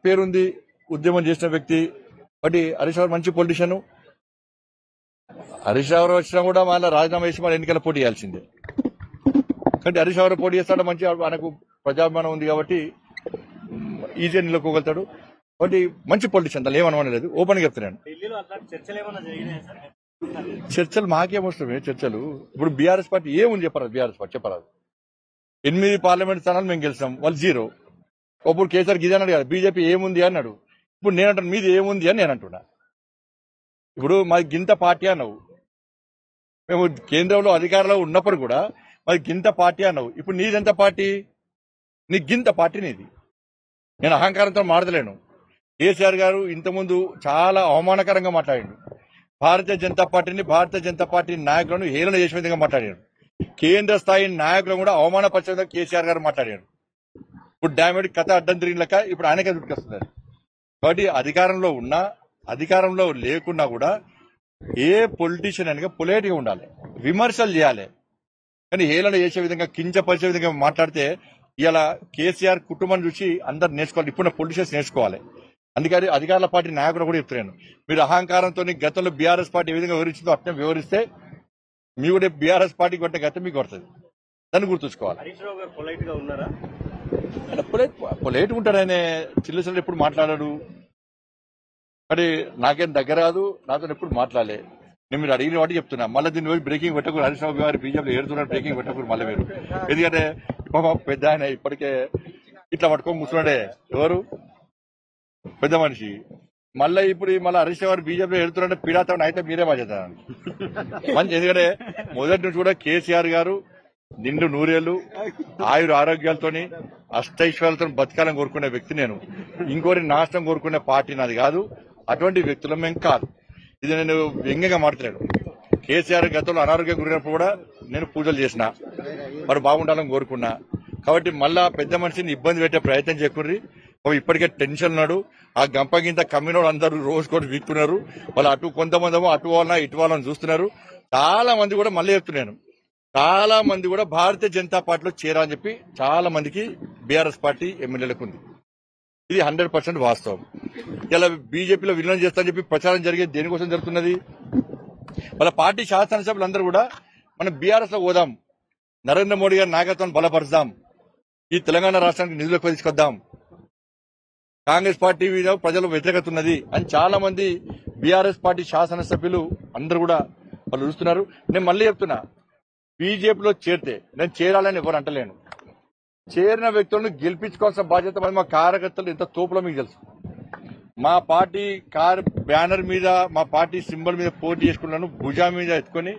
పేరుంది, ఉద్యమం చేసిన వ్యక్తి. బట్ హరీష్ రావు మంచి పొలిటీషియన్. హరీష్ రావు వచ్చినా కూడా మళ్ళీ రాజీనామా చేసి మళ్ళీ ఎన్నికల పోటీ చేయాల్సిందే. కాబట్టి హరీష్ రావు పోటీ చేస్తాడు, మంచి ఆయనకు ప్రజాభిమానం ఉంది కాబట్టి ఈజీగా నిలకోగలుగుతాడు. కాబట్టి మంచి పొలిటీషియన్, దాన్ని ఏమనలేదు. ఓపెన్ గా చెప్తున్నాను. చర్చలు మాకేమొస్తామే చర్చలు. ఇప్పుడు బీఆర్ఎస్ పార్టీ ఏముంది చెప్పరాదు. బీఆర్ఎస్ పార్టీ చెప్పరాదు. 8 పార్లమెంట్ స్థానాలు మేము గెలిచాం, వాళ్ళు 0. అప్పుడు కేసీఆర్ గిదే అన్నాడు కదా, బీజేపీ ఏముంది అన్నాడు. ఇప్పుడు నేనంటాను మీది ఏముంది అని నేను అంటున్నా. ఇప్పుడు మాది గింత పార్టీ అన్నావు, మేము కేంద్రంలో అధికారంలో ఉన్నప్పుడు కూడా మాది గింత పార్టీ అన్నావు. ఇప్పుడు నీదెంత పార్టీ? నీ గింత పార్టీ నీది. నేను అహంకారంతో మాట్లాడలేను. కేసీఆర్ గారు ఇంతకుముందు చాలా అవమానకరంగా మాట్లాడాడు. భారతీయ జనతా పార్టీ నాయకులను హేళన చేసే విధంగా మాట్లాడాడు. కేంద్ర స్థాయి నాయకులను కూడా అవమానపరిచే విధంగా కేసీఆర్ గారు మాట్లాడారు. ఇప్పుడు డామేడ్ కథ అడ్డం తిరిగిన లెక్క ఇప్పుడు ఆయనకే చుట్టుకొస్తున్నారు. కాబట్టి అధికారంలో ఉన్నా అధికారంలో లేకున్నా కూడా ఏ పొలిటీషియన్ అనగా పొలైట్ గా ఉండాలి, విమర్శలు చేయాలి. కానీ హేళన చేసే విధంగా, కించపరిచే విధంగా మాట్లాడితే ఇలా కేసీఆర్ కుటుంబం చూసి అందరు నేర్చుకోవాలి. ఇప్పుడు పొలిటీషియన్స్ నేర్చుకోవాలి. అందుకని అధికారుల పార్టీ నాయకులు కూడా చెప్తున్నాను, మీరు అహంకారంతో గతంలో బీఆర్ఎస్ పార్టీ ఏ విధంగా వివరించిందో అట్నే వివరిస్తే మీ కూడా బీఆర్ఎస్ పార్టీ కొట్టే గతం మీకు కొడుతుంది. దాన్ని గుర్తుంచుకోవాలి. పొలైట్ ఉంటాడు ఆయన. చిల్లు ఎప్పుడు మాట్లాడాడు. మరి నాకేం దగ్గర కాదు, నాతో ఎప్పుడు మాట్లాడలే. నేను మీరు అడిగిన వాటి చెప్తున్నా. మళ్ళీ దీన్ని పోయి బ్రేకింగ్ పెట్టకూడదు. హరీష్ రావు గారు బీజేపీ ఏడుతున్నారు, బ్రేకింగ్ పెట్టకూడదు మళ్ళీ మీరు. ఎందుకంటే పెద్ద ఆయన ఇప్పటికే ఇట్లా పట్టుకొని కూర్చున్నాడే. ఎవరు పెద్ద మనిషి. మళ్ళీ ఇప్పుడు మళ్ళీ హరీష్ రావు గారు బీజేపీలో ఎడుతున్నారంటే పీడాతం అయితే మీరే బాధ్యత మంచి. ఎందుకంటే మొదటి నుంచి కూడా కేసీఆర్ గారు నిండు నూరేళ్లు ఆయుర ఆరోగ్యాలతోని అష్టైశ్వర్యాలతో బతకాలని కోరుకునే వ్యక్తి నేను. ఇంకోరి నాశనం కోరుకునే పార్టీ నాది కాదు. అటువంటి వ్యక్తులం మేము కాదు. ఇది నేను వ్యంగ్యంగా మాట్లాడాను. కేసీఆర్ గతంలో అనారోగ్యం గురైనప్పుడు కూడా నేను పూజలు చేసిన, మరి బాగుండాలని కోరుకున్నా. కాబట్టి మళ్ళా పెద్ద మనిషిని ఇబ్బంది పెట్టే ప్రయత్నం చేయకుర్రి. ఇప్పటికే టెన్షన్ ఉన్నాడు. ఆ గంపగింత కమ్మినోడు అందరూ రోజు కూడా వీక్తున్నారు. వాళ్ళు అటు కొంతమంది అటు వాళ్ళ ఇటు వాళ్ళని చూస్తున్నారు. చాలా మంది కూడా మళ్ళీ చెప్తున్నాను, చాలా మంది కూడా భారతీయ జనతా పార్టీలో చేరాలని చెప్పి చాలా మందికి బీఆర్ఎస్ పార్టీ ఎమ్మెల్యేలకు ఉంది. ఇది 100% వాస్తవం. ఇలా బీజేపీలో విలీనం చేస్తారని చెప్పి ప్రచారం జరిగేది దేనికోసం జరుగుతున్నది? వాళ్ళ పార్టీ శాసనసభ్యులందరూ కూడా మనం బీఆర్ఎస్ లో పోదాం, నరేంద్ర మోడీ గారి నాయకత్వాన్ని బలపరుద్దాం, ఈ తెలంగాణ రాష్ట్రానికి నిధులకు తీసుకొద్దాం, కాంగ్రెస్ పార్టీ మీద ప్రజలు వ్యతిరేకత ఉన్నది అని చాలా మంది బీఆర్ఎస్ పార్టీ శాసనసభ్యులు అందరూ కూడా వాళ్ళు చూస్తున్నారు. నేను మళ్ళీ చెప్తున్నా, బీజేపీలో చేరితే నేను చేరాలని ఎవరు అంటలేను. చేరిన వ్యక్తులను గెలిపించుకోవాల్సిన బాధ్యత మా కార్యకర్తలు ఎంత తోపులో మీకు తెలుసు. మా పార్టీ బ్యానర్ మీద, మా పార్టీ సింబల్ మీద పోటీ చేసుకున్నాను, భుజా మీద ఎత్తుకొని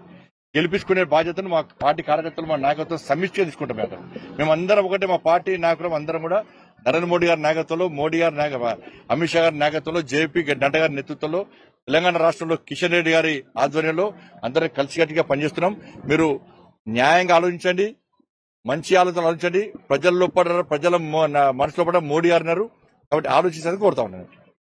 గెలిపించుకునే బాధ్యతను మా పార్టీ కార్యకర్తలు, మా నాయకత్వం సమిష్టిగా తీసుకుంటాం. మేమందరం ఒకటే. మా పార్టీ నాయకులు అందరం కూడా నరేంద్ర మోడీ గారి నాయకత్వంలో, అమిత్ షా గారి నాయకత్వంలో, జేపీ నడ్డా గారి నేతృత్వంలో, తెలంగాణ రాష్ట్రంలో కిషన్ రెడ్డి గారి ఆధ్వర్యంలో అందరం కలిసికట్టుగా పనిచేస్తున్నాం. మీరు న్యాయంగా ఆలోచించండి, మంచి ఆలోచన ఆలోచించండి. ప్రజల మనసులో పడ మోడీ గారు ఉన్నారు కాబట్టి ఆలోచించేందుకు కోరుతా ఉన్నాను.